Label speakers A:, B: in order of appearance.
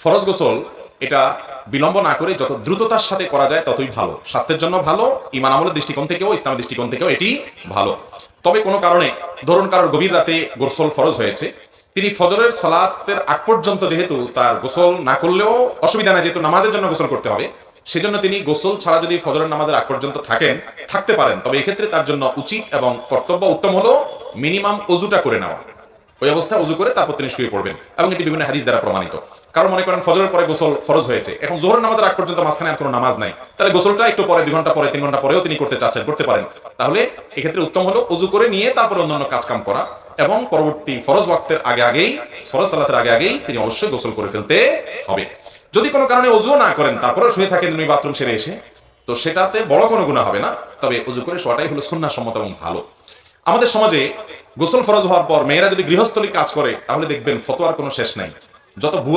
A: ফরজ গোসল এটা বিলম্ব না করে যত দ্রুততার সাথে করা যায় ততই ভালো, স্বাস্থ্যের জন্য ভালো, ঈমান আমলের দৃষ্টিকোণ থেকেও, ইসলামের দৃষ্টিকোণ থেকেও এটি ভালো। তবে কোনো কারণে ধরুন কারোর গভীর রাতে গোসল ফরজ হয়েছে, তিনি ফজরের সালাতের আগ পর্যন্ত যেহেতু তার গোসল না করলেও অসুবিধা নাই, যেহেতু নামাজের জন্য গোসল করতে হবে, সেজন্য তিনি গোসল ছাড়া যদি ফজরের নামাজের আগ পর্যন্ত থাকতে পারেন, তবে এক্ষেত্রে তার জন্য উচিত এবং কর্তব্য উত্তম হলো মিনিমাম ওযুটা করে নেওয়া। ওই অবস্থায় ওযু করে তারপর তিনি শুয়ে পড়বেন, এবং এটি বিভিন্ন হাদিস দ্বারা প্রমাণিত। কারণ মনে করেন ফজরের পরে গোসল ফরজ হয়েছে, এখন যোহরের নামাজের আগ পর্যন্ত মাঝখানে আর কোনো নামাজ নাই, তাহলে গোসলটা একটু পরে, 2 ঘন্টা পরে, 3 ঘন্টা পরেও তিনি করতে চাচ্ছেন, করতে পারেন। তাহলে এক্ষেত্রে উত্তম হলো ওযু করে নিয়ে তারপর অন্যান্য কাজ কাম করা, এবং পরবর্তী ফরজ ওয়াক্তের আগেই, ফরজ সালাতের আগেই তিনি অবশ্যই গোসল করে ফেলতে হবে। যদি কোনো কারণে ওযুও না করেন তারপরেও শুয়ে থাকেন উনি বাথরুম সেরে এসে, তো সেটাতে বড় কোনো গুনাহ হবে না, তবে ওযু করে শোয়াটাই হলো সুন্নাহ সম্মত এবং ভালো। আমাদের সমাজে গোসল ফরজ হওয়ার পর মেয়েরা যদি গৃহস্থলী কাজ করে, তাহলে দেখবেন ফতোয়ার কোনো শেষ নাই। যত ভুয়া